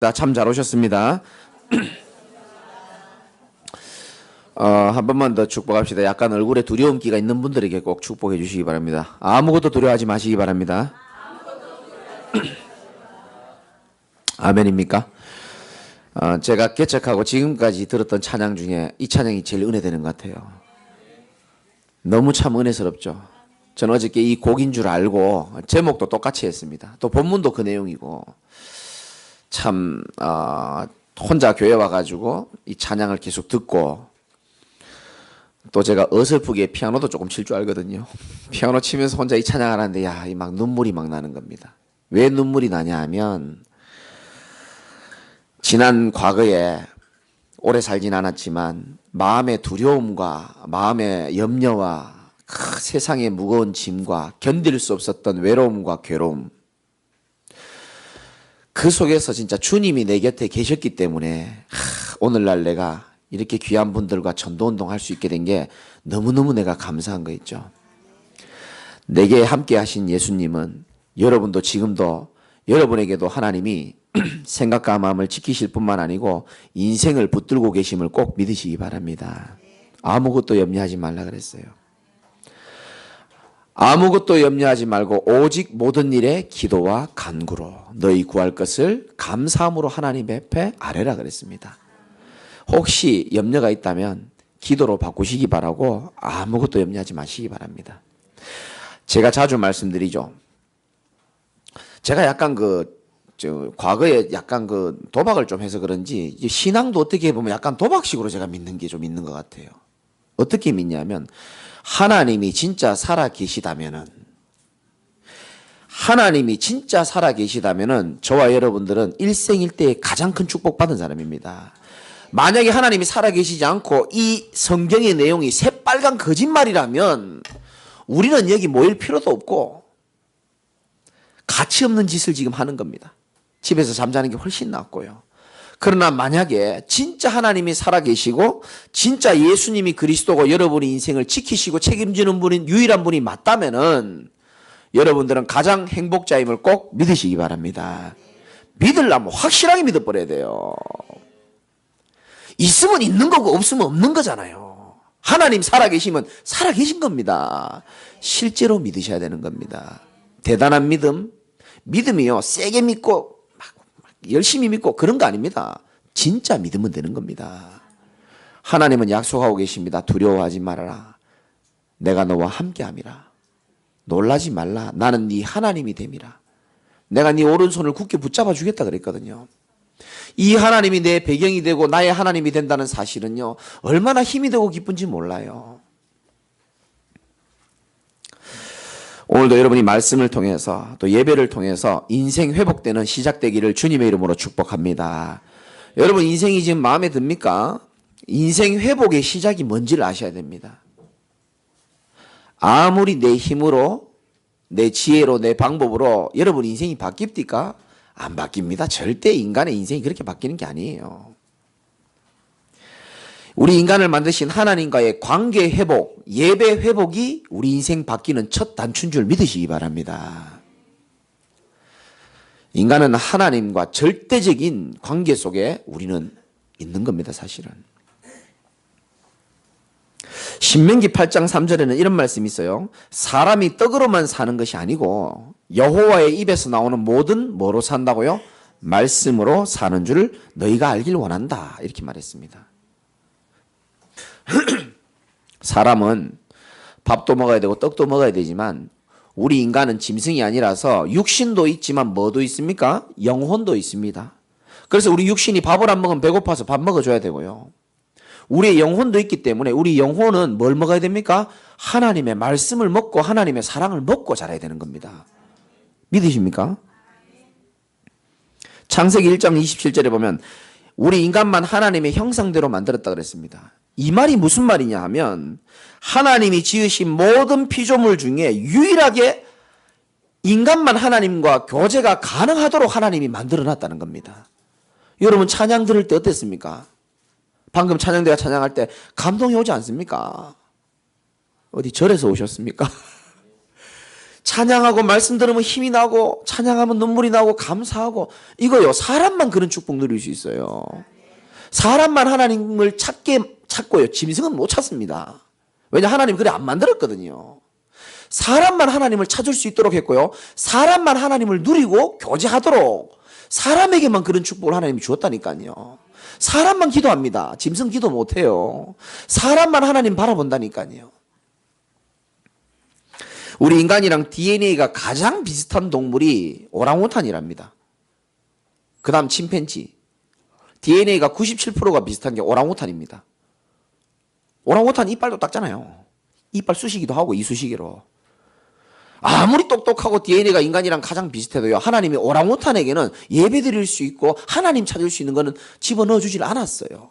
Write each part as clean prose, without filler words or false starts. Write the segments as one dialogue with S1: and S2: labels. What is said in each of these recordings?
S1: 참 잘 오셨습니다. 한 번만 더 축복합시다. 약간 얼굴에 두려움기가 있는 분들에게 꼭 축복해 주시기 바랍니다. 아무것도 두려워하지 마시기 바랍니다. 아멘입니까? 제가 개척하고 지금까지 들었던 찬양 중에 이 찬양이 제일 은혜되는 것 같아요. 너무 참 은혜스럽죠. 저는 어저께 이 곡인 줄 알고 제목도 똑같이 했습니다. 또 본문도 그 내용이고 참 혼자 교회 와가지고 이 찬양을 계속 듣고 또 제가 어설프게 피아노도 조금 칠 줄 알거든요. 피아노 치면서 혼자 이 찬양을 하는데 이 막 눈물이 막 나는 겁니다. 왜 눈물이 나냐 하면 지난 과거에 오래 살진 않았지만 마음의 두려움과 마음의 염려와 세상의 무거운 짐과 견딜 수 없었던 외로움과 괴로움, 그 속에서 진짜 주님이 내 곁에 계셨기 때문에 오늘날 내가 이렇게 귀한 분들과 전도운동 할 수 있게 된 게 너무너무 내가 감사한 거 있죠. 내게 함께 하신 예수님은 여러분도 지금도 여러분에게도 하나님이 생각과 마음을 지키실 뿐만 아니고 인생을 붙들고 계심을 꼭 믿으시기 바랍니다. 아무것도 염려하지 말라 그랬어요. 아무것도 염려하지 말고 오직 모든 일에 기도와 간구로 너희 구할 것을 감사함으로 하나님 앞에 아뢰라 그랬습니다. 혹시 염려가 있다면 기도로 바꾸시기 바라고 아무것도 염려하지 마시기 바랍니다. 제가 자주 말씀드리죠. 제가 약간 과거에 약간 도박을 좀 해서 그런지 신앙도 어떻게 보면 약간 도박식으로 제가 믿는 게 좀 있는 것 같아요. 어떻게 믿냐면 하나님이 진짜 살아 계시다면은 저와 여러분들은 일생일대에 가장 큰 축복받은 사람입니다. 만약에 하나님이 살아 계시지 않고 이 성경의 내용이 새빨간 거짓말이라면 우리는 여기 모일 필요도 없고 가치 없는 짓을 지금 하는 겁니다. 집에서 잠자는 게 훨씬 낫고요. 그러나 만약에 진짜 하나님이 살아계시고 진짜 예수님이 그리스도고 여러분의 인생을 지키시고 책임지는 분인 유일한 분이 맞다면은 여러분들은 가장 행복자임을 꼭 믿으시기 바랍니다. 믿으려면 확실하게 믿어버려야 돼요. 있으면 있는 거고 없으면 없는 거잖아요. 하나님 살아계시면 살아계신 겁니다. 실제로 믿으셔야 되는 겁니다. 대단한 믿음이요 세게 믿고 열심히 믿고 그런 거 아닙니다. 진짜 믿으면 되는 겁니다. 하나님은 약속하고 계십니다. 두려워하지 말아라. 내가 너와 함께함이라. 놀라지 말라. 나는 네 하나님이 됨이라. 내가 네 오른손을 굳게 붙잡아 주겠다 그랬거든요. 이 하나님이 내 배경이 되고 나의 하나님이 된다는 사실은요, 얼마나 힘이 되고 기쁜지 몰라요. 오늘도 여러분이 말씀을 통해서 또 예배를 통해서 인생 회복되는 시작되기를 주님의 이름으로 축복합니다. 여러분 인생이 지금 마음에 듭니까? 인생 회복의 시작이 뭔지를 아셔야 됩니다. 아무리 내 힘으로 내 지혜로 내 방법으로 여러분 인생이 바뀝니까? 안 바뀝니다. 절대 인간의 인생이 그렇게 바뀌는 게 아니에요. 우리 인간을 만드신 하나님과의 관계 회복, 예배 회복이 우리 인생 바뀌는 첫 단추인 줄 믿으시기 바랍니다. 인간은 하나님과 절대적인 관계 속에 우리는 있는 겁니다, 사실은. 신명기 8장 3절에는 이런 말씀이 있어요. 사람이 떡으로만 사는 것이 아니고 여호와의 입에서 나오는 모든 뭐로 산다고요? 말씀으로 사는 줄 너희가 알길 원한다. 이렇게 말했습니다. 사람은 밥도 먹어야 되고 떡도 먹어야 되지만 우리 인간은 짐승이 아니라서 육신도 있지만 뭐도 있습니까? 영혼도 있습니다. 그래서 우리 육신이 밥을 안 먹으면 배고파서 밥 먹어줘야 되고요. 우리의 영혼도 있기 때문에 우리 영혼은 뭘 먹어야 됩니까? 하나님의 말씀을 먹고 하나님의 사랑을 먹고 자라야 되는 겁니다. 믿으십니까? 창세기 1장 27절에 보면 우리 인간만 하나님의 형상대로 만들었다 그랬습니다. 이 말이 무슨 말이냐 하면 하나님이 지으신 모든 피조물 중에 유일하게 인간만 하나님과 교제가 가능하도록 하나님이 만들어놨다는 겁니다. 여러분 찬양 들을 때 어땠습니까? 방금 찬양대가 찬양할 때 감동이 오지 않습니까? 어디 절에서 오셨습니까? 찬양하고 말씀 들으면 힘이 나고 찬양하면 눈물이 나고 감사하고 이거요. 사람만 그런 축복 누릴 수 있어요. 사람만 하나님을 찾고요. 짐승은 못 찾습니다. 왜냐 하나님 그래 안 만들었거든요. 사람만 하나님을 찾을 수 있도록 했고요. 사람만 하나님을 누리고 교제하도록 사람에게만 그런 축복을 하나님이 주었다니까요. 사람만 기도합니다. 짐승 기도 못해요. 사람만 하나님 바라본다니까요. 우리 인간이랑 DNA가 가장 비슷한 동물이 오랑우탄이랍니다. 그 다음 침팬지. DNA가 97%가 비슷한 게 오랑우탄입니다. 오랑우탄 이빨도 닦잖아요. 이빨 쑤시기도 하고 이쑤시개로. 아무리 똑똑하고 DNA가 인간이랑 가장 비슷해도요. 하나님이 오랑우탄에게는 예배드릴 수 있고 하나님 찾을 수 있는 거는 집어넣어 주질 않았어요.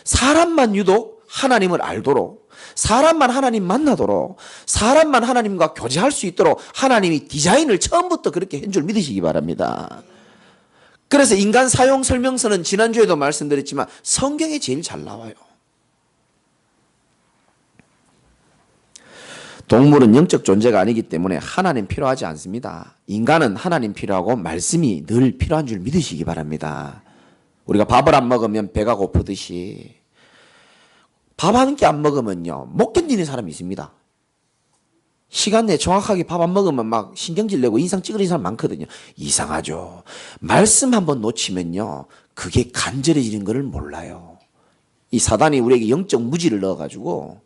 S1: 사람만 유독 하나님을 알도록, 사람만 하나님 만나도록, 사람만 하나님과 교제할 수 있도록 하나님이 디자인을 처음부터 그렇게 한 줄 믿으시기 바랍니다. 그래서 인간 사용 설명서는 지난주에도 말씀드렸지만 성경에 제일 잘 나와요. 동물은 영적 존재가 아니기 때문에 하나님 필요하지 않습니다. 인간은 하나님 필요하고 말씀이 늘 필요한 줄 믿으시기 바랍니다. 우리가 밥을 안 먹으면 배가 고프듯이 밥 한 끼 안 먹으면요 못 견디는 사람이 있습니다. 시간 내에 정확하게 밥 안 먹으면 막 신경질 내고 인상 찌그러진 사람 많거든요. 이상하죠. 말씀 한번 놓치면요 그게 간절해지는 것을 몰라요. 이 사단이 우리에게 영적 무지를 넣어가지고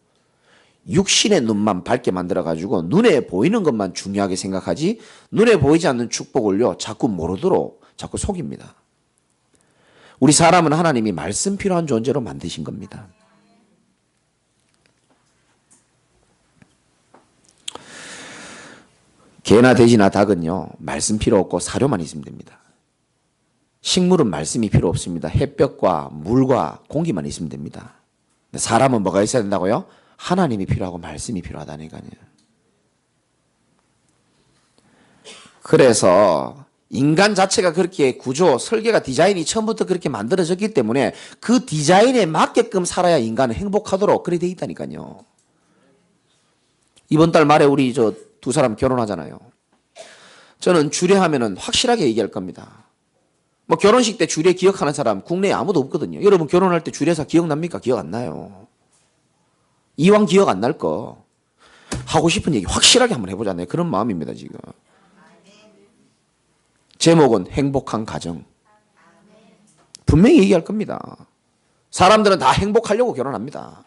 S1: 육신의 눈만 밝게 만들어가지고 눈에 보이는 것만 중요하게 생각하지 눈에 보이지 않는 축복을요 자꾸 모르도록 자꾸 속입니다. 우리 사람은 하나님이 말씀 필요한 존재로 만드신 겁니다. 개나 돼지나 닭은요 말씀 필요 없고 사료만 있으면 됩니다. 식물은 말씀이 필요 없습니다. 햇볕과 물과 공기만 있으면 됩니다. 사람은 뭐가 있어야 된다고요? 하나님이 필요하고 말씀이 필요하다니까요. 그래서 인간 자체가 그렇게 구조, 설계가 디자인이 처음부터 그렇게 만들어졌기 때문에 그 디자인에 맞게끔 살아야 인간은 행복하도록 그렇게 돼 있다니까요. 이번 달 말에 우리 두 사람 결혼하잖아요. 저는 주례하면은 확실하게 얘기할 겁니다. 뭐 결혼식 때 주례 기억하는 사람 국내에 아무도 없거든요. 여러분 결혼할 때 주례사 기억납니까? 기억 안 나요. 이왕 기억 안 날 거 하고 싶은 얘기 확실하게 한번 해보자. 네, 그런 마음입니다 지금. 제목은 행복한 가정. 분명히 얘기할 겁니다. 사람들은 다 행복하려고 결혼합니다.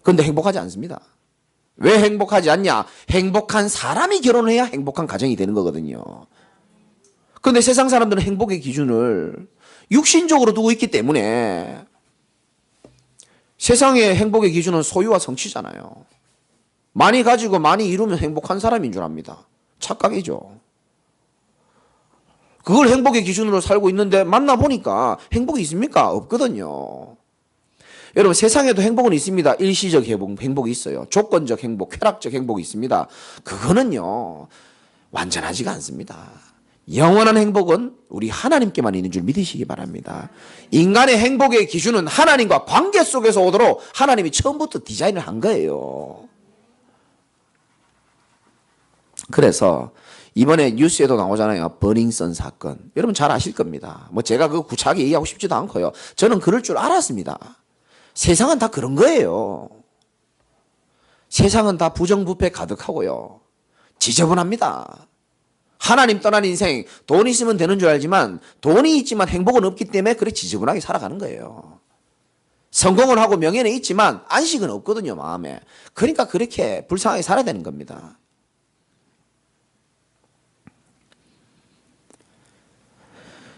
S1: 그런데 행복하지 않습니다. 왜 행복하지 않냐? 행복한 사람이 결혼해야 행복한 가정이 되는 거거든요. 그런데 세상 사람들은 행복의 기준을 육신적으로 두고 있기 때문에 세상의 행복의 기준은 소유와 성취잖아요. 많이 가지고 많이 이루면 행복한 사람인 줄 압니다. 착각이죠. 그걸 행복의 기준으로 살고 있는데 만나보니까 행복이 있습니까? 없거든요. 여러분 세상에도 행복은 있습니다. 일시적 행복이 있어요. 조건적 행복, 쾌락적 행복이 있습니다. 그거는요 완전하지가 않습니다. 영원한 행복은 우리 하나님께만 있는 줄 믿으시기 바랍니다. 인간의 행복의 기준은 하나님과 관계 속에서 오도록 하나님이 처음부터 디자인을 한 거예요. 그래서 이번에 뉴스에도 나오잖아요. 버닝썬 사건. 여러분 잘 아실 겁니다. 뭐 제가 그거 구차하게 얘기하고 싶지도 않고요. 저는 그럴 줄 알았습니다. 세상은 다 그런 거예요. 세상은 다 부정부패 가득하고요. 지저분합니다. 하나님 떠난 인생, 돈 있으면 되는 줄 알지만 돈이 있지만 행복은 없기 때문에 그렇게 지저분하게 살아가는 거예요. 성공을 하고 명예는 있지만 안식은 없거든요, 마음에. 그러니까 그렇게 불쌍하게 살아야 되는 겁니다.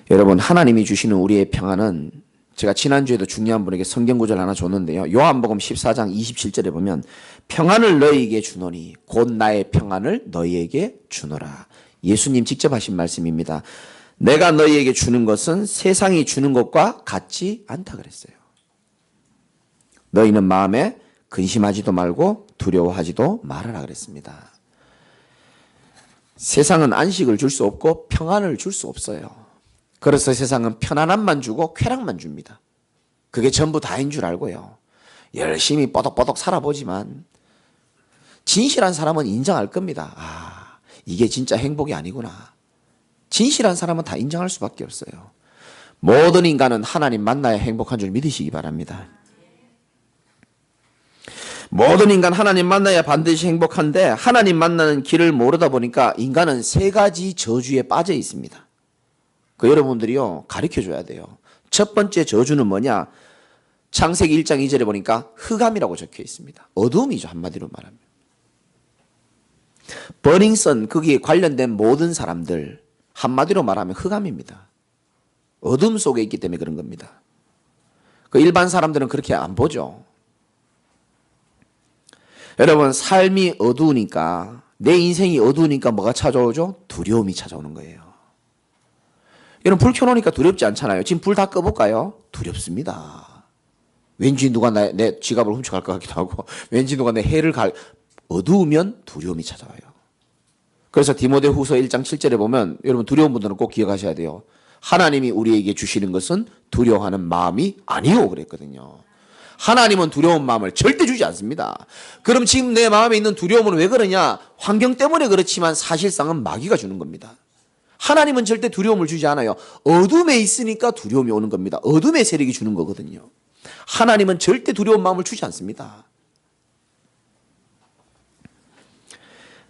S1: 여러분, 하나님이 주시는 우리의 평안은 제가 지난주에도 중요한 분에게 성경 구절 하나 줬는데요. 요한복음 14장 27절에 보면 평안을 너희에게 주노니 곧 나의 평안을 너희에게 주노라. 예수님 직접 하신 말씀입니다. 내가 너희에게 주는 것은 세상이 주는 것과 같지 않다 그랬어요. 너희는 마음에 근심하지도 말고 두려워하지도 말아라 그랬습니다. 세상은 안식을 줄 수 없고 평안을 줄 수 없어요. 그래서 세상은 편안함만 주고 쾌락만 줍니다. 그게 전부 다인 줄 알고요. 열심히 뽀덕뽀덕 살아보지만 진실한 사람은 인정할 겁니다. 아, 이게 진짜 행복이 아니구나. 진실한 사람은 다 인정할 수밖에 없어요. 모든 인간은 하나님 만나야 행복한 줄 믿으시기 바랍니다. 모든 인간 하나님 만나야 반드시 행복한데 하나님 만나는 길을 모르다 보니까 인간은 세 가지 저주에 빠져 있습니다. 그 여러분들이요 가르쳐줘야 돼요. 첫 번째 저주는 뭐냐? 창세기 1장 2절에 보니까 흑암이라고 적혀 있습니다. 어두움이죠, 한마디로 말하면. 버닝썬 거기에 관련된 모든 사람들 한마디로 말하면 흑암입니다. 어둠 속에 있기 때문에 그런 겁니다. 그 일반 사람들은 그렇게 안 보죠. 여러분, 삶이 어두우니까, 내 인생이 어두우니까 뭐가 찾아오죠? 두려움이 찾아오는 거예요. 여러분, 불 켜놓으니까 두렵지 않잖아요. 지금 불 다 꺼볼까요? 두렵습니다. 왠지 누가 내 지갑을 훔쳐갈 것 같기도 하고, 왠지 누가 내 해를 어두우면 두려움이 찾아와요. 그래서 디모데후서 1장 7절에 보면 여러분 두려운 분들은 꼭 기억하셔야 돼요. 하나님이 우리에게 주시는 것은 두려워하는 마음이 아니오 그랬거든요. 하나님은 두려운 마음을 절대 주지 않습니다. 그럼 지금 내 마음에 있는 두려움은 왜 그러냐? 환경 때문에 그렇지만 사실상은 마귀가 주는 겁니다. 하나님은 절대 두려움을 주지 않아요. 어둠에 있으니까 두려움이 오는 겁니다. 어둠의 세력이 주는 거거든요. 하나님은 절대 두려운 마음을 주지 않습니다.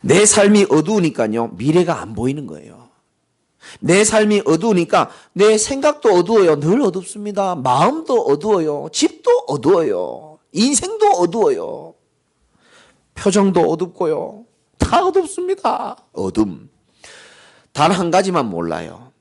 S1: 내 삶이 어두우니까요, 미래가 안 보이는 거예요. 내 삶이 어두우니까 내 생각도 어두워요. 늘 어둡습니다. 마음도 어두워요. 집도 어두워요. 인생도 어두워요. 표정도 어둡고요. 다 어둡습니다. 어둠. 단 한 가지만 몰라요.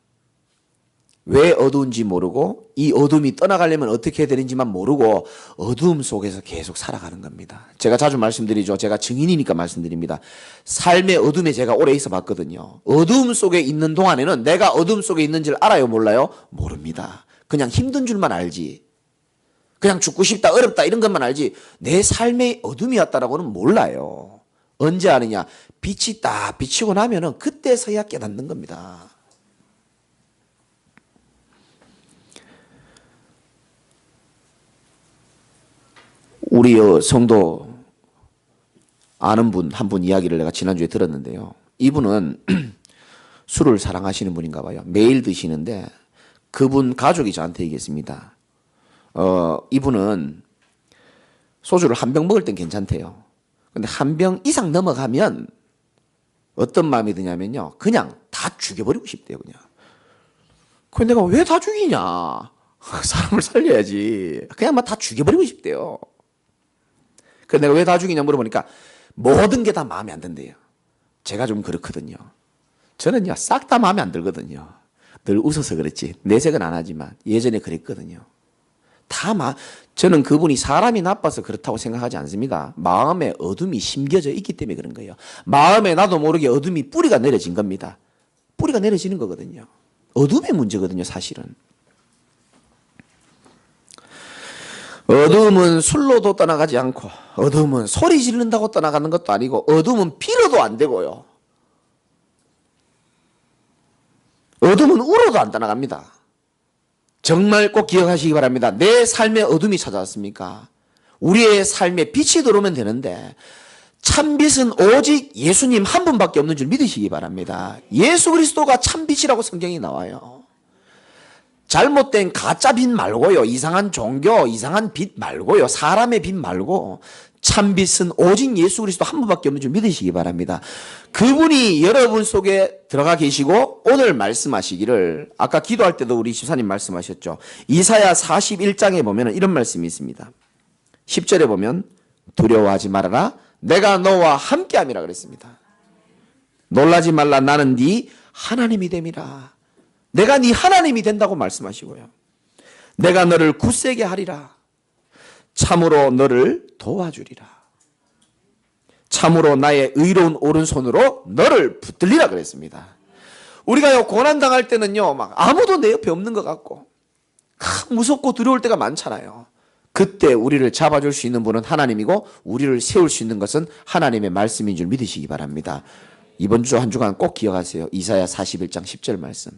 S1: 왜 어두운지 모르고 이 어둠이 떠나가려면 어떻게 해야 되는지만 모르고 어두움 속에서 계속 살아가는 겁니다. 제가 자주 말씀드리죠. 제가 증인이니까 말씀드립니다. 삶의 어둠에 제가 오래 있어 봤거든요. 어두움 속에 있는 동안에는 내가 어둠 속에 있는 줄 알아요? 몰라요? 모릅니다. 그냥 힘든 줄만 알지. 그냥 죽고 싶다, 어렵다 이런 것만 알지 내 삶의 어둠이었다라고는 몰라요. 언제 아느냐? 빛이 딱 비치고 나면은 그때서야 깨닫는 겁니다. 우리 성도 아는 분, 한 분 이야기를 내가 지난주에 들었는데요. 이분은 술을 사랑하시는 분인가 봐요. 매일 드시는데 그분 가족이 저한테 얘기했습니다. 이분은 소주를 한 병 먹을 땐 괜찮대요. 근데 한 병 이상 넘어가면 어떤 마음이 드냐면요. 그냥 다 죽여버리고 싶대요, 그냥. 근데 내가 왜 다 죽이냐? 사람을 살려야지. 그냥 막 다 죽여버리고 싶대요. 그래서 내가 왜 다 죽이냐 물어보니까 모든 게 다 마음에 안 든대요. 제가 좀 그렇거든요. 저는요, 싹 다 마음에 안 들거든요. 늘 웃어서 그렇지. 내색은 안 하지만 예전에 그랬거든요. 저는 그분이 사람이 나빠서 그렇다고 생각하지 않습니다. 마음에 어둠이 심겨져 있기 때문에 그런 거예요. 마음에 나도 모르게 어둠이 뿌리가 내려진 겁니다. 뿌리가 내려지는 거거든요. 어둠의 문제거든요, 사실은. 어둠은 술로도 떠나가지 않고 어둠은 소리 지른다고 떠나가는 것도 아니고 어둠은 빌어도 안 되고요. 어둠은 울어도 안 떠나갑니다. 정말 꼭 기억하시기 바랍니다. 내 삶에 어둠이 찾아왔습니까? 우리의 삶에 빛이 들어오면 되는데 참빛은 오직 예수님 한 분밖에 없는 줄 믿으시기 바랍니다. 예수 그리스도가 참빛이라고 성경이 나와요. 잘못된 가짜 빛 말고요. 이상한 종교, 이상한 빛 말고요. 사람의 빛 말고 참빛은 오직 예수 그리스도 한 분밖에 없는 줄 믿으시기 바랍니다. 그분이 여러분 속에 들어가 계시고 오늘 말씀하시기를 아까 기도할 때도 우리 집사님 말씀하셨죠. 이사야 41장에 보면 이런 말씀이 있습니다. 10절에 보면 두려워하지 말아라. 내가 너와 함께함이라 그랬습니다. 놀라지 말라. 나는 네 하나님이 됨이라. 내가 네 하나님이 된다고 말씀하시고요. 내가 너를 굳세게 하리라. 참으로 너를 도와주리라. 참으로 나의 의로운 오른손으로 너를 붙들리라 그랬습니다. 우리가요, 고난당할 때는요, 막 아무도 내 옆에 없는 것 같고, 무섭고 두려울 때가 많잖아요. 그때 우리를 잡아줄 수 있는 분은 하나님이고, 우리를 세울 수 있는 것은 하나님의 말씀인 줄 믿으시기 바랍니다. 이번 주 한 주간 꼭 기억하세요. 이사야 41장 10절 말씀.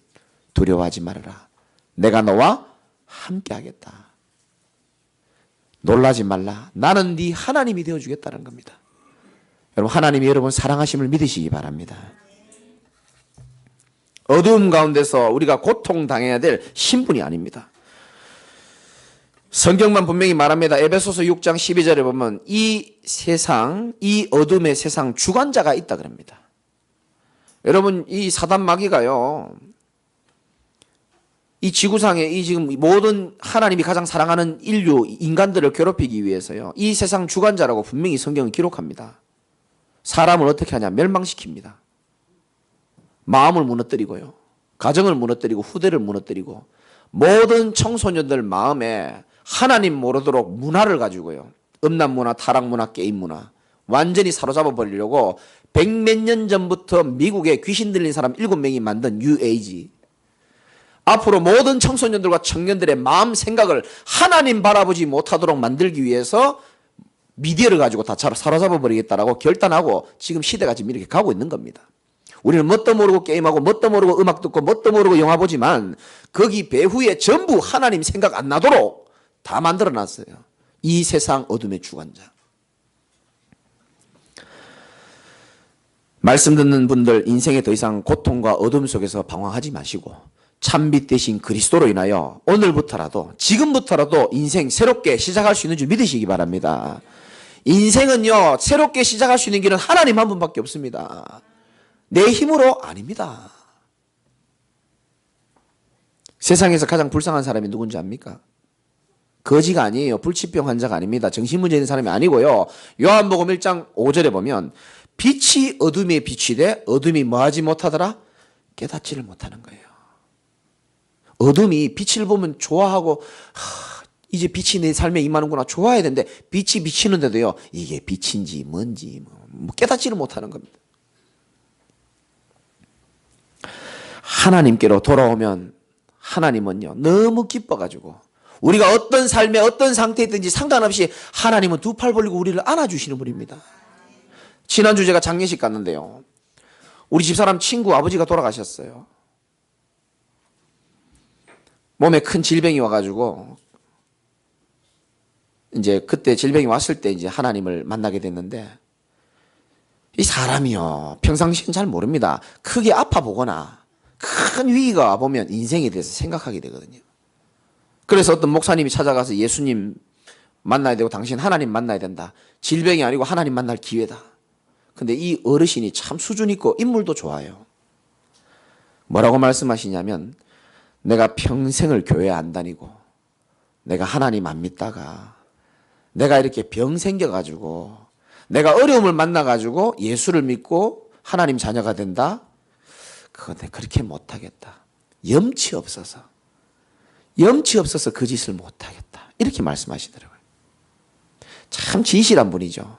S1: 두려워하지 말아라. 내가 너와 함께 하겠다. 놀라지 말라. 나는 네 하나님이 되어주겠다는 겁니다. 여러분, 하나님이 여러분 사랑하심을 믿으시기 바랍니다. 어두움 가운데서 우리가 고통당해야 될 신분이 아닙니다. 성경만 분명히 말합니다. 에베소서 6장 12절에 보면 이 세상, 이 어둠의 세상 주관자가 있다 그럽니다. 여러분, 이 사단 마귀가요, 이 지구상에 이 지금 모든 하나님이 가장 사랑하는 인류, 인간들을 괴롭히기 위해서요, 이 세상 주관자라고 분명히 성경은 기록합니다. 사람을 어떻게 하냐? 멸망시킵니다. 마음을 무너뜨리고요, 가정을 무너뜨리고 후대를 무너뜨리고 모든 청소년들 마음에 하나님 모르도록 문화를 가지고요, 음란문화, 타락문화, 게임문화 완전히 사로잡아 버리려고 백몇 년 전부터 미국에 귀신 들린 사람 7명이 만든 뉴에이지, 앞으로 모든 청소년들과 청년들의 마음 생각을 하나님 바라보지 못하도록 만들기 위해서 미디어를 가지고 다 사로잡아 버리겠다라고 결단하고 지금 시대가 지금 이렇게 가고 있는 겁니다. 우리는 뭣도 모르고 게임하고 뭣도 모르고 음악 듣고 뭣도 모르고 영화 보지만 거기 배후에 전부 하나님 생각 안 나도록 다 만들어놨어요. 이 세상 어둠의 주관자. 말씀 듣는 분들, 인생에 더 이상 고통과 어둠 속에서 방황하지 마시고 참빛 대신 그리스도로 인하여 오늘부터라도, 지금부터라도 인생 새롭게 시작할 수 있는 줄 믿으시기 바랍니다. 인생은요, 새롭게 시작할 수 있는 길은 하나님 한 분밖에 없습니다. 내 힘으로 아닙니다. 세상에서 가장 불쌍한 사람이 누군지 압니까? 거지가 아니에요. 불치병 환자가 아닙니다. 정신문제 있는 사람이 아니고요. 요한복음 1장 5절에 보면 빛이 어둠에 비치되 어둠이 뭐하지 못하더라? 깨닫지를 못하는 거예요. 어둠이 빛을 보면 좋아하고 이제 빛이 내 삶에 임하는구나, 좋아해야 되는데 빛이 비치는데도요, 이게 빛인지 뭔지 깨닫지를 못하는 겁니다. 하나님께로 돌아오면 하나님은요, 너무 기뻐가지고 우리가 어떤 삶에 어떤 상태에 있든지 상관없이 하나님은 두 팔 벌리고 우리를 안아주시는 분입니다. 지난주 제가 장례식 갔는데요, 우리 집사람 친구 아버지가 돌아가셨어요. 몸에 큰 질병이 와가지고 이제 그때 질병이 왔을 때 이제 하나님을 만나게 됐는데, 이 사람이요, 평상시엔 잘 모릅니다. 크게 아파 보거나 큰 위기가 와보면 인생에 대해서 생각하게 되거든요. 그래서 어떤 목사님이 찾아가서 예수님 만나야 되고 당신 하나님 만나야 된다. 질병이 아니고 하나님 만날 기회다. 근데 이 어르신이 참 수준 있고 인물도 좋아요. 뭐라고 말씀하시냐면, 내가 평생을 교회 안 다니고 내가 하나님 안 믿다가 내가 이렇게 병 생겨가지고 내가 어려움을 만나가지고 예수를 믿고 하나님 자녀가 된다? 그건 내가 그렇게 못하겠다. 염치 없어서 그 짓을 못하겠다. 이렇게 말씀하시더라고요. 참 진실한 분이죠.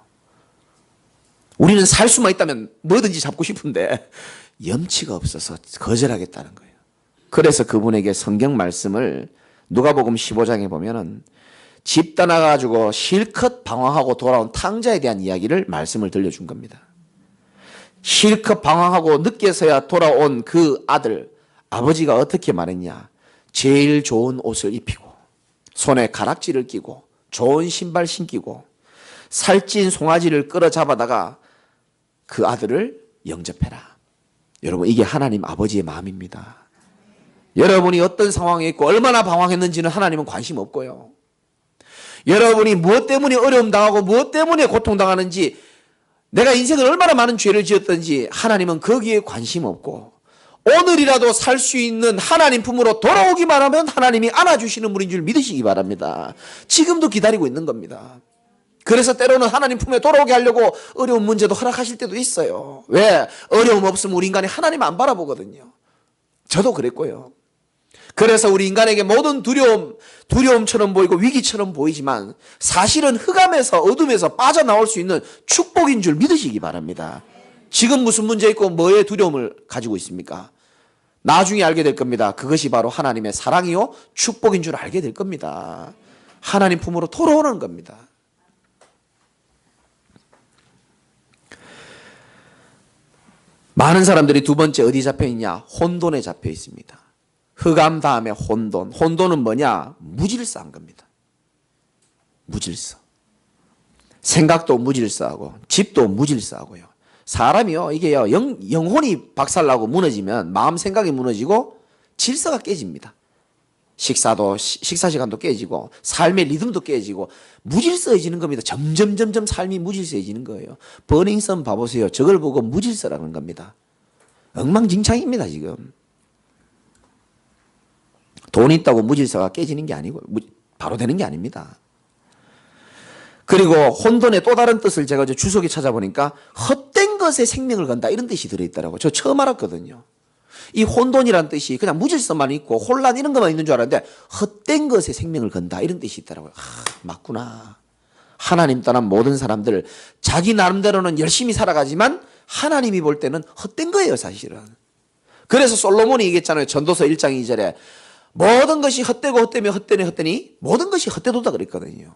S1: 우리는 살 수만 있다면 뭐든지 잡고 싶은데 염치가 없어서 거절하겠다는 거예요. 그래서 그분에게 성경 말씀을 누가복음 15장에 보면은 집 떠나가지고 실컷 방황하고 돌아온 탕자에 대한 이야기를 말씀을 들려준 겁니다. 실컷 방황하고 늦게서야 돌아온 그 아들, 아버지가 어떻게 말했냐? 제일 좋은 옷을 입히고 손에 가락지를 끼고 좋은 신발 신기고 살찐 송아지를 끌어잡아다가 그 아들을 영접해라. 여러분, 이게 하나님 아버지의 마음입니다. 여러분이 어떤 상황에 있고 얼마나 방황했는지는 하나님은 관심 없고요. 여러분이 무엇 때문에 어려움 당하고 무엇 때문에 고통당하는지, 내가 인생을 얼마나 많은 죄를 지었든지 하나님은 거기에 관심 없고, 오늘이라도 살 수 있는 하나님 품으로 돌아오기만 하면 하나님이 안아주시는 분인 줄 믿으시기 바랍니다. 지금도 기다리고 있는 겁니다. 그래서 때로는 하나님 품에 돌아오게 하려고 어려운 문제도 허락하실 때도 있어요. 왜? 어려움 없으면 우리 인간이 하나님 안 바라보거든요. 저도 그랬고요. 그래서 우리 인간에게 모든 두려움처럼 보이고 위기처럼 보이지만 사실은 흑암에서 어둠에서 빠져나올 수 있는 축복인 줄 믿으시기 바랍니다. 지금 무슨 문제 있고 뭐의 두려움을 가지고 있습니까? 나중에 알게 될 겁니다. 그것이 바로 하나님의 사랑이요 축복인 줄 알게 될 겁니다. 하나님 품으로 돌아오는 겁니다. 많은 사람들이 두 번째 어디 잡혀 있냐? 혼돈에 잡혀 있습니다. 흑암 다음에 혼돈. 혼돈은 뭐냐? 무질서한 겁니다. 무질서. 생각도 무질서하고 집도 무질서하고요. 사람이요 이게요 영혼이 박살나고 무너지면 마음 생각이 무너지고 질서가 깨집니다. 식사 시간도 깨지고 삶의 리듬도 깨지고 무질서해지는 겁니다. 점점 삶이 무질서해지는 거예요. 버닝썬 봐보세요. 저걸 보고 무질서라는 겁니다. 엉망진창입니다 지금. 돈 있다고 무질서가 깨지는 게 아니고 바로 되는 게 아닙니다. 그리고 혼돈의 또 다른 뜻을 제가 주석에 찾아보니까 헛된 것에 생명을 건다 이런 뜻이 들어있더라고요. 저 처음 알았거든요. 이 혼돈이란 뜻이 그냥 무질서만 있고 혼란 이런 것만 있는 줄 알았는데 헛된 것에 생명을 건다 이런 뜻이 있더라고요. 맞구나. 하나님 떠난 모든 사람들 자기 나름대로는 열심히 살아가지만 하나님이 볼 때는 헛된 거예요 사실은. 그래서 솔로몬이 얘기했잖아요. 전도서 1장 2절에 모든 것이 헛되고 헛되니 모든 것이 헛되도다 그랬거든요.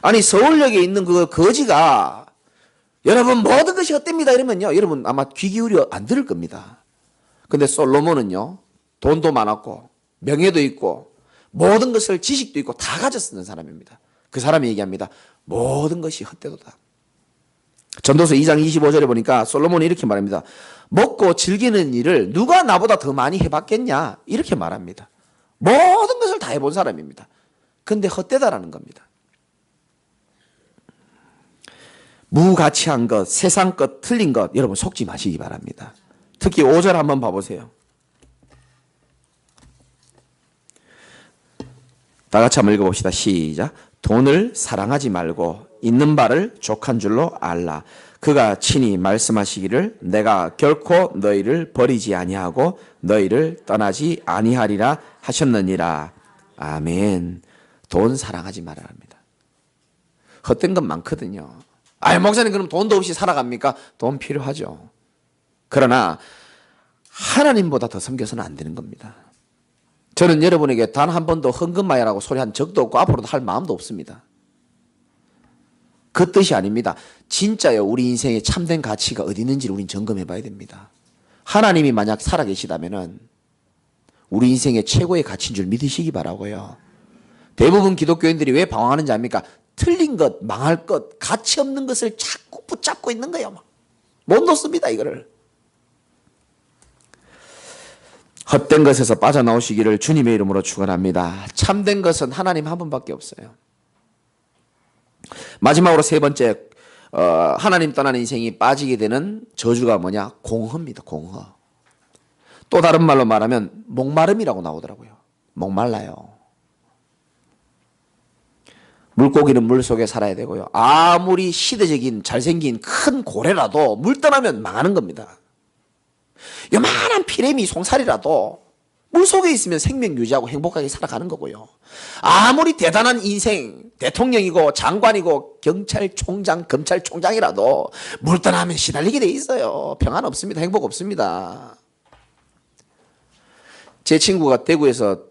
S1: 아니 서울역에 있는 그 거지가 여러분 모든 것이 헛됩니다 이러면요 여러분 아마 귀 기울여 안 들을 겁니다. 근데 솔로몬은요 돈도 많았고 명예도 있고 모든 것을 지식도 있고 다 가졌었는 사람입니다. 그 사람이 얘기합니다. 모든 것이 헛되도다. 전도서 2장 25절에 보니까 솔로몬이 이렇게 말합니다. 먹고 즐기는 일을 누가 나보다 더 많이 해봤겠냐 이렇게 말합니다. 모든 것을 다 해본 사람입니다. 근데 헛되다라는 겁니다. 무가치한 것, 세상 것, 틀린 것 여러분 속지 마시기 바랍니다. 특히 5절 한번 봐보세요. 다 같이 한번 읽어봅시다. 시작. 돈을 사랑하지 말고 있는 바를 족한 줄로 알라. 그가 친히 말씀하시기를 내가 결코 너희를 버리지 아니하고 너희를 떠나지 아니하리라 하셨느니라. 아멘. 돈 사랑하지 말아야 합니다. 헛된 건 많거든요. 목사님 그럼 돈도 없이 살아갑니까? 돈 필요하죠. 그러나 하나님보다 더 섬겨서는 안 되는 겁니다. 저는 여러분에게 단 한 번도 헌금마야라고 소리 한 적도 없고 앞으로도 할 마음도 없습니다. 그 뜻이 아닙니다. 진짜요 우리 인생에 참된 가치가 어디 있는지를 우린 점검해 봐야 됩니다. 하나님이 만약 살아계시다면 우리 인생의 최고의 가치인 줄 믿으시기 바라고요. 대부분 기독교인들이 왜 방황하는지 압니까? 틀린 것, 망할 것, 가치 없는 것을 자꾸 붙잡고 있는 거예요. 못 놓습니다 이거를. 헛된 것에서 빠져나오시기를 주님의 이름으로 축원합니다. 참된 것은 하나님 한 분밖에 없어요. 마지막으로 세 번째 하나님 떠난 인생이 빠지게 되는 저주가 뭐냐? 공허입니다. 공허. 또 다른 말로 말하면 목마름이라고 나오더라고요. 목말라요. 물고기는 물속에 살아야 되고요. 아무리 시대적인 잘생긴 큰 고래라도 물 떠나면 망하는 겁니다. 요만한 피레미 송사리라도 물속에 있으면 생명 유지하고 행복하게 살아가는 거고요. 아무리 대단한 인생, 대통령이고 장관이고 경찰총장, 검찰총장이라도 물 떠나면 시달리게 돼 있어요. 평안 없습니다. 행복 없습니다. 제 친구가 대구에서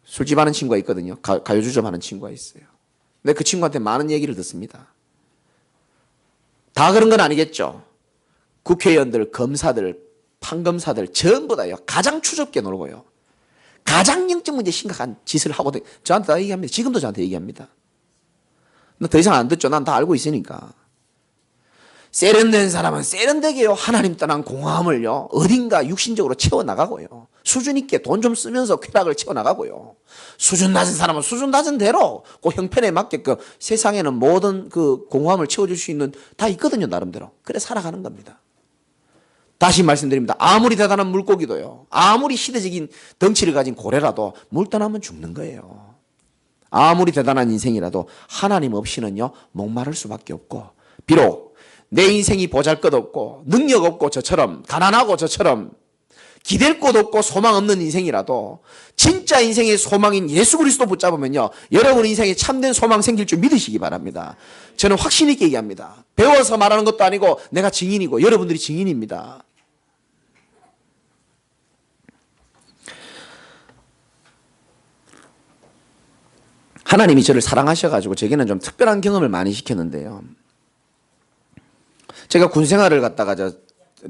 S1: 술집 하는 친구가 있거든요. 가요주점 하는 친구가 있어요. 근데 그 친구한테 많은 얘기를 듣습니다. 다 그런 건 아니겠죠. 국회의원들, 검사들, 판검사들 전부 다요. 가장 추접게 놀고요. 가장 영적 문제 심각한 짓을 하고 저한테 다 얘기합니다. 지금도 저한테 얘기합니다. 더 이상 안 듣죠. 난 다 알고 있으니까. 세련된 사람은 세련되게요. 하나님 떠난 공허함을요. 어딘가 육신적으로 채워나가고요. 수준 있게 돈 좀 쓰면서 쾌락을 채워나가고요. 수준 낮은 사람은 수준 낮은 대로 그 형편에 맞게끔 세상에는 모든 그 공허함을 채워줄 수 있는 다 있거든요. 나름대로. 그래 살아가는 겁니다. 다시 말씀드립니다. 아무리 대단한 물고기도요. 아무리 시대적인 덩치를 가진 고래라도 물 떠나면 죽는 거예요. 아무리 대단한 인생이라도 하나님 없이는요. 목마를 수밖에 없고 비록 내 인생이 보잘것없고 능력 없고 저처럼 가난하고 저처럼 기댈 곳 없고 소망 없는 인생이라도 진짜 인생의 소망인 예수 그리스도 붙잡으면요. 여러분 인생에 참된 소망 생길 줄 믿으시기 바랍니다. 저는 확신 있게 얘기합니다. 배워서 말하는 것도 아니고 내가 증인이고 여러분들이 증인입니다. 하나님이 저를 사랑하셔가지고 제게는 좀 특별한 경험을 많이 시켰는데요. 제가 군 생활을 갔다가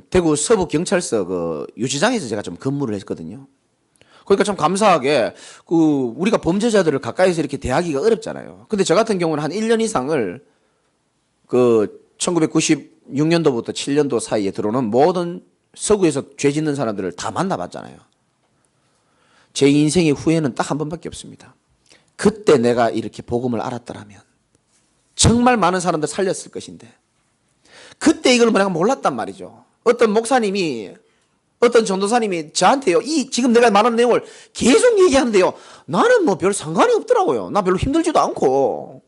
S1: 대구 서부경찰서 그 유치장에서 제가 좀 근무를 했거든요. 그러니까 참 감사하게 우리가 범죄자들을 가까이서 이렇게 대하기가 어렵잖아요. 근데 저 같은 경우는 한 1년 이상을 그 1996년도부터 7년도 사이에 들어오는 모든 서구에서 죄 짓는 사람들을 다 만나봤잖아요. 제 인생의 후회는 딱 한 번밖에 없습니다. 그때 내가 이렇게 복음을 알았더라면 정말 많은 사람들 살렸을 것인데 그때 이걸 내가 몰랐단 말이죠. 어떤 목사님이 어떤 전도사님이 저한테요 지금 내가 말하는 내용을 계속 얘기하는데요, 나는 뭐 별 상관이 없더라고요. 나 별로 힘들지도 않고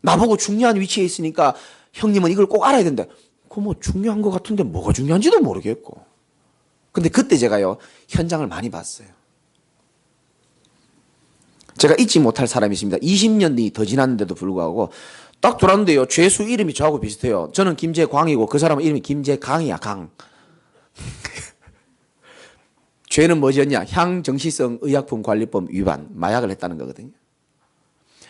S1: 나보고 중요한 위치에 있으니까 형님은 이걸 꼭 알아야 된다. 그거 뭐 중요한 것 같은데 뭐가 중요한지도 모르겠고. 근데 그때 제가요 현장을 많이 봤어요. 제가 잊지 못할 사람이 있습니다. 20년이 더 지났는데도 불구하고 딱 돌았는데요, 죄수 이름이 저하고 비슷해요. 저는 김재광이고 그 사람은 이름이 김재강이야. 강. 죄는 뭐였냐? 향정시성 의약품 관리법 위반, 마약을 했다는 거거든요.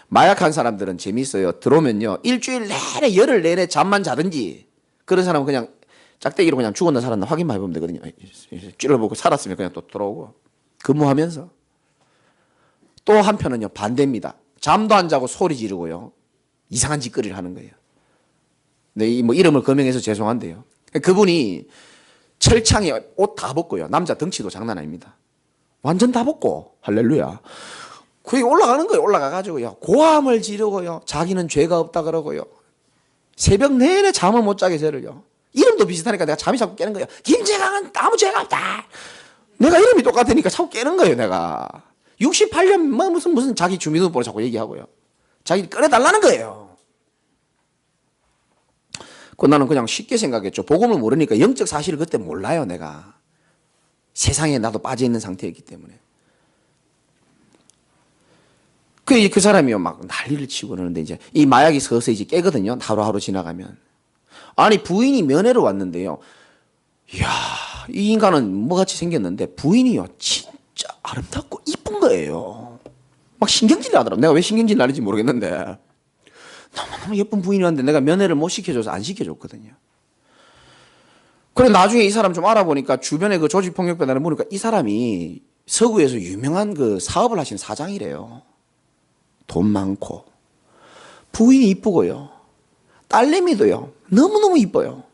S1: 마약한 사람들은 재미있어요. 들어오면요 일주일 내내 열흘 내내 잠만 자든지, 그런 사람은 그냥 짝대기로 그냥 죽었나 살았나 확인만 해보면 되거든요. 찔러보고 살았으면 그냥 또 들어오고 근무하면서. 또 한편은요 반대입니다. 잠도 안 자고 소리 지르고요 이상한 짓거리를 하는 거예요. 네, 뭐 이름을 거명해서 죄송한데요, 그분이 철창에 옷 다 벗고요, 남자 덩치도 장난 아닙니다. 완전 다 벗고 할렐루야 거기 올라가는 거예요. 올라가가지고요 고함을 지르고요 자기는 죄가 없다 그러고요 새벽 내내 잠을 못 자게 죄를요. 이름도 비슷하니까 내가 잠이 자꾸 깨는 거예요. 김재강은 아무 죄가 없다. 내가 이름이 똑같으니까 자꾸 깨는 거예요. 내가 68년 뭐 무슨 자기 주민등록번호 자꾸 얘기하고요 자기 꺼내달라는 거예요. 그 나는 그냥 쉽게 생각했죠. 복음을 모르니까 영적 사실을 그때 몰라요. 내가 세상에 나도 빠져있는 상태였기 때문에. 그 사람이요 막 난리를 치고 그러는데 이제 이 마약이 서서히 이제 깨거든요. 하루하루 지나가면. 아니 부인이 면회를 왔는데요, 이야 이 인간은 뭐같이 생겼는데 부인이요 진짜 아름답고 이쁜 거예요. 막 신경질 나더라고. 내가 왜 신경질 나는지 모르겠는데 너무너무 예쁜 부인이 왔는데 내가 면회를 못 시켜줘서 안 시켜줬거든요. 그래 나중에 이 사람 좀 알아보니까 주변에 그 조직폭력배단을 보니까 이 사람이 서구에서 유명한 그 사업을 하시는 사장이래요. 돈 많고 부인이 이쁘고요 딸내미도요 너무너무 이뻐요.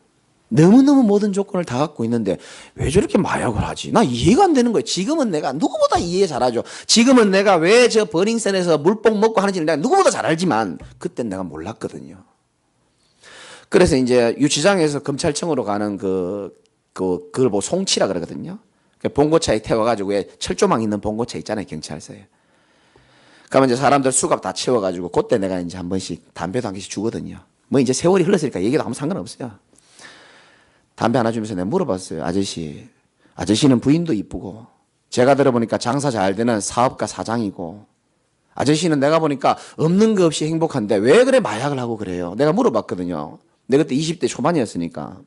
S1: 너무너무 모든 조건을 다 갖고 있는데 왜 저렇게 마약을 하지? 나 이해가 안 되는 거예요. 지금은 내가 누구보다 이해 잘하죠. 지금은 내가 왜 저 버닝썬에서 물뽕 먹고 하는지를 내가 누구보다 잘 알지만 그땐 내가 몰랐거든요. 그래서 이제 유치장에서 검찰청으로 가는 그걸 뭐 송치라 그러거든요. 봉고차에 태워가지고 왜 철조망 있는 봉고차 있잖아요. 경찰서에. 그러면 이제 사람들 수갑 다 채워가지고 그때 내가 이제 한 번씩 담배도 한 개씩 주거든요. 뭐 이제 세월이 흘렀으니까 얘기도 아무 상관없어요. 담배 하나 주면서 내가 물어봤어요. 아저씨는 부인도 이쁘고 제가 들어보니까 장사 잘 되는 사업가 사장이고 아저씨는 내가 보니까 없는 거 없이 행복한데 왜 그래 마약을 하고 그래요? 내가 물어봤거든요. 내가 그때 20대 초반이었으니까.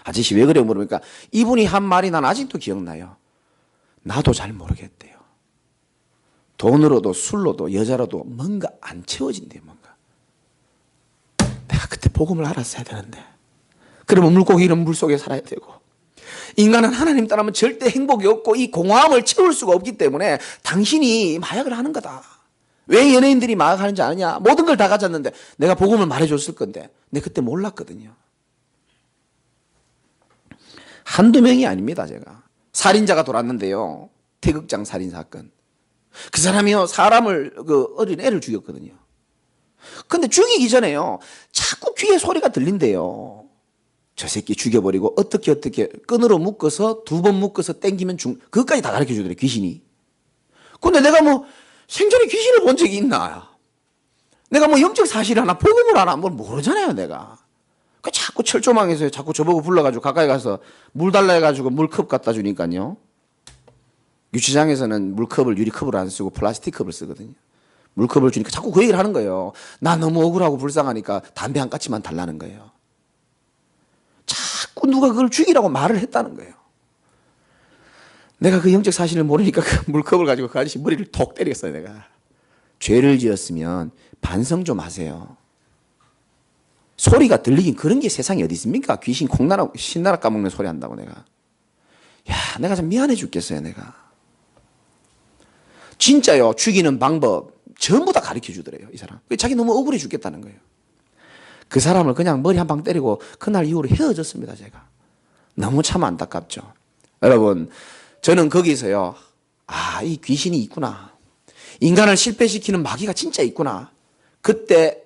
S1: 아저씨 왜 그래 물어보니까 이분이 한 말이 난 아직도 기억나요. 나도 잘 모르겠대요. 돈으로도 술로도 여자로도 뭔가 안 채워진대요. 뭔가. 내가 그때 복음을 알았어야 되는데. 그러면 물고기는 물속에 살아야 되고 인간은 하나님 따르면 절대 행복이 없고 이 공허함을 채울 수가 없기 때문에 당신이 마약을 하는 거다. 왜 연예인들이 마약하는지 아느냐. 모든 걸 다 가졌는데 내가 복음을 말해줬을 건데 내가 그때 몰랐거든요. 한두 명이 아닙니다. 제가 살인자가 돌았는데요. 태극장 살인사건. 그 사람이요 사람을 어린 애를 죽였거든요. 근데 죽이기 전에요 자꾸 귀에 소리가 들린대요. 저 새끼 죽여버리고 어떻게 끈으로 묶어서 2번 묶어서 땡기면 그것까지 다 가르쳐 주더래 귀신이. 근데 내가 뭐 생전에 귀신을 본 적이 있나. 내가 뭐 영적 사실을 하나 복음을 하나 뭘 모르잖아요 내가. 그 자꾸 철조망에서 자꾸 저보고 불러가지고 가까이 가서 물 달라 해가지고 물컵 갖다 주니까요. 유치장에서는 물컵을 유리컵으로 안 쓰고 플라스틱 컵을 쓰거든요. 물컵을 주니까 자꾸 그 얘기를 하는 거예요. 나 너무 억울하고 불쌍하니까 담배 한 까치만 달라는 거예요. 자꾸 누가 그걸 죽이라고 말을 했다는 거예요. 내가 그 영적 사실을 모르니까 그 물컵을 가지고 그 아저씨 머리를 톡 때렸어요. 내가. 죄를 지었으면 반성 좀 하세요. 소리가 들리긴 그런 게 세상에 어디 있습니까? 귀신 신나라 까먹는 소리 한다고 내가. 야, 내가 참 미안해 죽겠어요. 내가. 진짜요. 죽이는 방법 전부 다 가르쳐 주더래요. 이 사람. 자기 너무 억울해 죽겠다는 거예요. 그 사람을 그냥 머리 한 방 때리고 그날 이후로 헤어졌습니다, 제가. 너무 참 안타깝죠. 여러분, 저는 거기서요, 아, 이 귀신이 있구나. 인간을 실패시키는 마귀가 진짜 있구나. 그때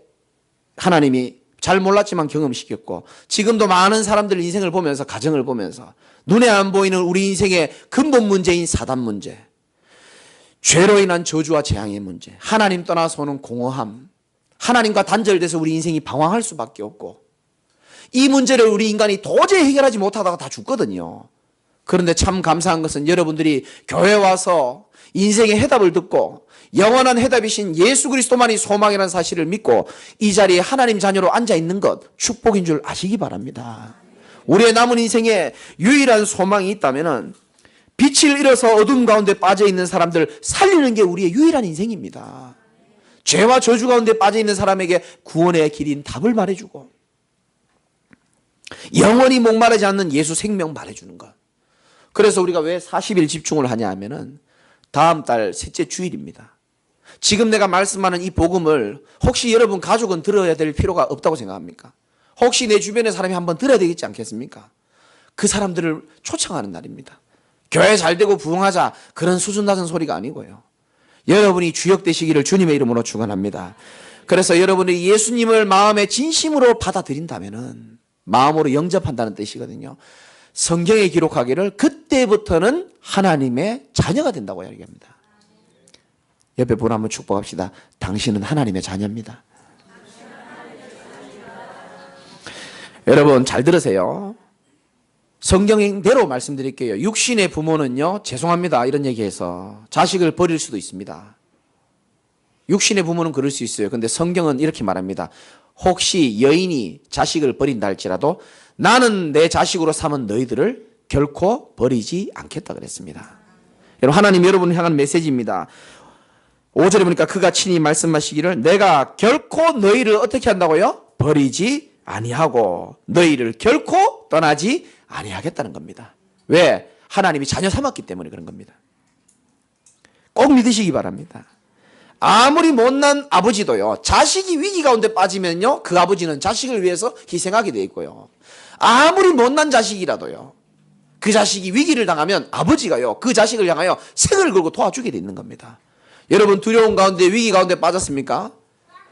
S1: 하나님이 잘 몰랐지만 경험시켰고, 지금도 많은 사람들 인생을 보면서, 가정을 보면서 눈에 안 보이는 우리 인생의 근본 문제인 사단 문제, 죄로 인한 저주와 재앙의 문제, 하나님 떠나서 오는 공허함, 하나님과 단절돼서 우리 인생이 방황할 수밖에 없고, 이 문제를 우리 인간이 도저히 해결하지 못하다가 다 죽거든요. 그런데 참 감사한 것은 여러분들이 교회 와서 인생의 해답을 듣고 영원한 해답이신 예수 그리스도만이 소망이라는 사실을 믿고 이 자리에 하나님 자녀로 앉아 있는 것 축복인 줄 아시기 바랍니다. 우리의 남은 인생에 유일한 소망이 있다면 빛을 잃어서 어둠 가운데 빠져 있는 사람들 살리는 게 우리의 유일한 인생입니다. 죄와 저주 가운데 빠져 있는 사람에게 구원의 길인 답을 말해주고 영원히 목마르지 않는 예수 생명 말해주는 것. 그래서 우리가 왜 40일 집중을 하냐 하면은 다음 달 셋째 주일입니다. 지금 내가 말씀하는 이 복음을 혹시 여러분 가족은 들어야 될 필요가 없다고 생각합니까? 혹시 내 주변의 사람이 한번 들어야 되겠지 않겠습니까? 그 사람들을 초청하는 날입니다. 교회 잘 되고 부흥하자 그런 수준 낮은 소리가 아니고요. 여러분이 주역 되시기를 주님의 이름으로 축원합니다. 그래서 여러분이 예수님을 마음에 진심으로 받아들인다면은 마음으로 영접한다는 뜻이거든요. 성경에 기록하기를 그때부터는 하나님의 자녀가 된다고 이야기합니다. 옆에 분 한번 축복합시다. 당신은 하나님의 자녀입니다. 여러분 잘 들으세요. 성경대로 말씀드릴게요. 육신의 부모는요, 죄송합니다 이런 얘기해서 자식을 버릴 수도 있습니다. 육신의 부모는 그럴 수 있어요. 그런데 성경은 이렇게 말합니다. 혹시 여인이 자식을 버린다 할지라도 나는 내 자식으로 삼은 너희들을 결코 버리지 않겠다 그랬습니다. 여러분, 하나님 여러분을 향한 메시지입니다. 5절에 보니까 그가 친히 말씀하시기를 내가 결코 너희를 어떻게 한다고요? 버리지 아니하고 너희를 결코 떠나지 아니하겠다는 겁니다. 왜? 하나님이 자녀 삼았기 때문에 그런 겁니다. 꼭 믿으시기 바랍니다. 아무리 못난 아버지도요, 자식이 위기 가운데 빠지면요, 그 아버지는 자식을 위해서 희생하게 돼 있고요. 아무리 못난 자식이라도요, 그 자식이 위기를 당하면 아버지가요, 그 자식을 향하여 생을 걸고 도와주게 돼 있는 겁니다. 여러분 두려움 가운데 위기 가운데 빠졌습니까?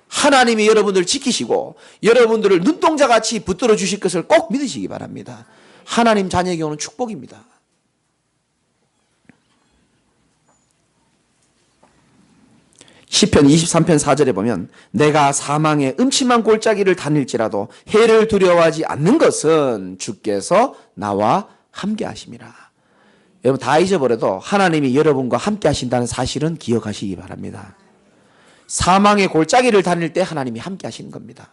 S1: 하나님이 여러분들을 지키시고 여러분들을 눈동자같이 붙들어 주실 것을 꼭 믿으시기 바랍니다. 하나님 자녀에게 오는 축복입니다. 시편 23편 4절에 보면 내가 사망의 음침한 골짜기를 다닐지라도 해를 두려워하지 않는 것은 주께서 나와 함께 하심이라. 여러분 다 잊어버려도 하나님이 여러분과 함께 하신다는 사실은 기억하시기 바랍니다. 사망의 골짜기를 다닐 때 하나님이 함께 하시는 겁니다.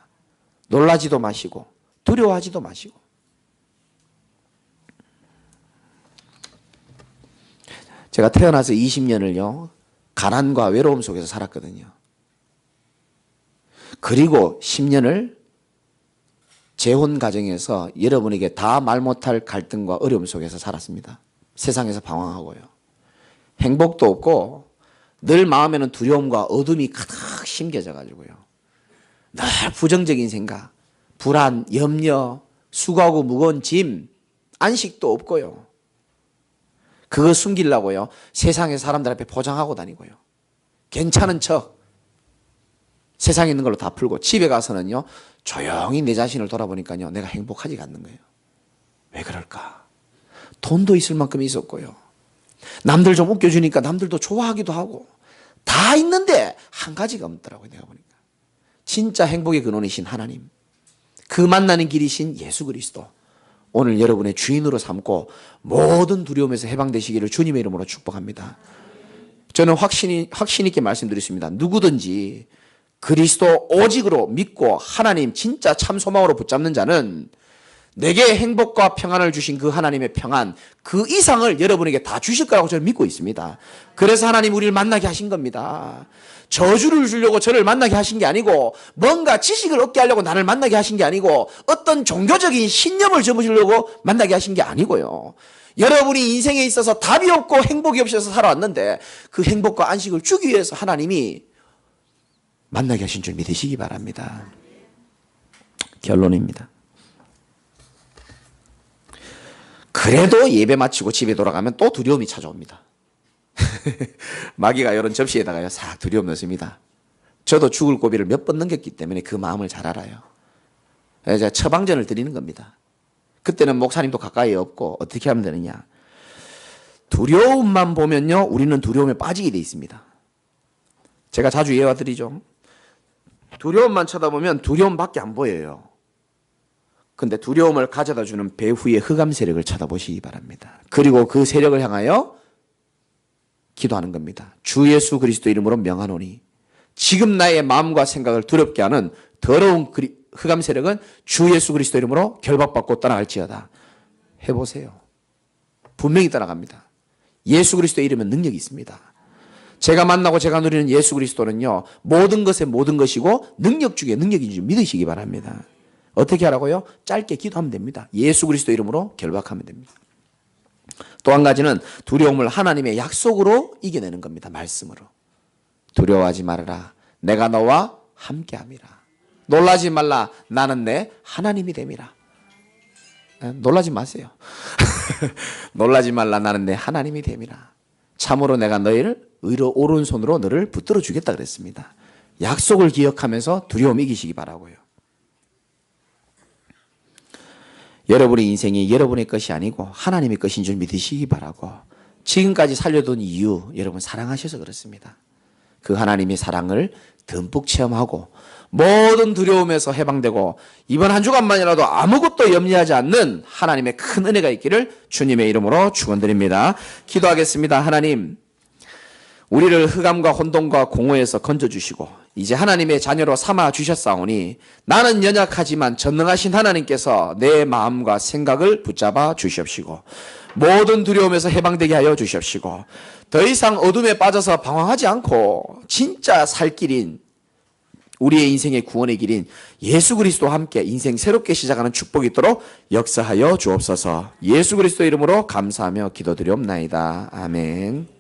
S1: 놀라지도 마시고 두려워하지도 마시고. 제가 태어나서 20년을요 가난과 외로움 속에서 살았거든요. 그리고 10년을 재혼 가정에서 여러분에게 다 말 못할 갈등과 어려움 속에서 살았습니다. 세상에서 방황하고요. 행복도 없고 늘 마음에는 두려움과 어둠이 가득 심겨져 가지고요. 늘 부정적인 생각, 불안, 염려, 수고하고 무거운 짐, 안식도 없고요. 그거 숨기려고요. 세상의 사람들 앞에 포장하고 다니고요. 괜찮은 척 세상에 있는 걸로 다 풀고 집에 가서는요. 조용히 내 자신을 돌아보니까요. 내가 행복하지가 않는 거예요. 왜 그럴까? 돈도 있을 만큼 있었고요. 남들 좀 웃겨주니까 남들도 좋아하기도 하고 다 있는데 한 가지가 없더라고요. 내가 보니까. 진짜 행복의 근원이신 하나님. 그 만나는 길이신 예수 그리스도. 오늘 여러분의 주인으로 삼고 모든 두려움에서 해방되시기를 주님의 이름으로 축복합니다. 저는 확신 있게 말씀드리겠습니다. 누구든지 그리스도 오직으로 믿고 하나님 진짜 참 소망으로 붙잡는 자는 내게 행복과 평안을 주신 그 하나님의 평안, 그 이상을 여러분에게 다 주실 거라고 저는 믿고 있습니다. 그래서 하나님 우리를 만나게 하신 겁니다. 저주를 주려고 저를 만나게 하신 게 아니고 뭔가 지식을 얻게 하려고 나를 만나게 하신 게 아니고 어떤 종교적인 신념을 접으시려고 만나게 하신 게 아니고요. 여러분이 인생에 있어서 답이 없고 행복이 없어서 살아왔는데 그 행복과 안식을 주기 위해서 하나님이 만나게 하신 줄 믿으시기 바랍니다. 결론입니다. 그래도 예배 마치고 집에 돌아가면 또 두려움이 찾아옵니다. 마귀가 이런 접시에다가요 싹 두려움 넣습니다. 저도 죽을 고비를 몇 번 넘겼기 때문에 그 마음을 잘 알아요. 제가 처방전을 드리는 겁니다. 그때는 목사님도 가까이 없고 어떻게 하면 되느냐. 두려움만 보면요 우리는 두려움에 빠지게 돼 있습니다. 제가 자주 예화 드리죠. 두려움만 쳐다보면 두려움밖에 안 보여요. 근데 두려움을 가져다 주는 배후의 흑암 세력을 쳐다보시기 바랍니다. 그리고 그 세력을 향하여 기도하는 겁니다. 주 예수 그리스도 이름으로 명하노니 지금 나의 마음과 생각을 두렵게 하는 더러운 흑암 세력은 주 예수 그리스도 이름으로 결박받고 떠나갈지어다. 해보세요. 분명히 떠나갑니다. 예수 그리스도의 이름은 능력이 있습니다. 제가 만나고 제가 누리는 예수 그리스도는요 모든 것의 모든 것이고 능력 중에 능력인 줄 믿으시기 바랍니다. 어떻게 하라고요? 짧게 기도하면 됩니다. 예수 그리스도 이름으로 결박하면 됩니다. 또 한 가지는 두려움을 하나님의 약속으로 이겨내는 겁니다. 말씀으로. 두려워하지 말아라. 내가 너와 함께함이라. 놀라지 말라. 나는 내 하나님이 됨이라. 놀라지 마세요. 놀라지 말라. 나는 내 하나님이 됨이라. 참으로 내가 너희를 의로 오른손으로 너를 붙들어 주겠다 그랬습니다. 약속을 기억하면서 두려움 이기시기 바라고요. 여러분의 인생이 여러분의 것이 아니고 하나님의 것인 줄 믿으시기 바라고 지금까지 살려둔 이유 여러분 사랑하셔서 그렇습니다. 그 하나님의 사랑을 듬뿍 체험하고 모든 두려움에서 해방되고 이번 한 주간만이라도 아무것도 염려하지 않는 하나님의 큰 은혜가 있기를 주님의 이름으로 축원드립니다. 기도하겠습니다. 하나님 우리를 흑암과 혼돈과 공허에서 건져주시고 이제 하나님의 자녀로 삼아 주셨사오니 나는 연약하지만 전능하신 하나님께서 내 마음과 생각을 붙잡아 주시옵시고 모든 두려움에서 해방되게 하여 주시옵시고 더 이상 어둠에 빠져서 방황하지 않고 진짜 살 길인 우리의 인생의 구원의 길인 예수 그리스도와 함께 인생 새롭게 시작하는 축복이 있도록 역사하여 주옵소서. 예수 그리스도 이름으로 감사하며 기도드리옵나이다. 아멘.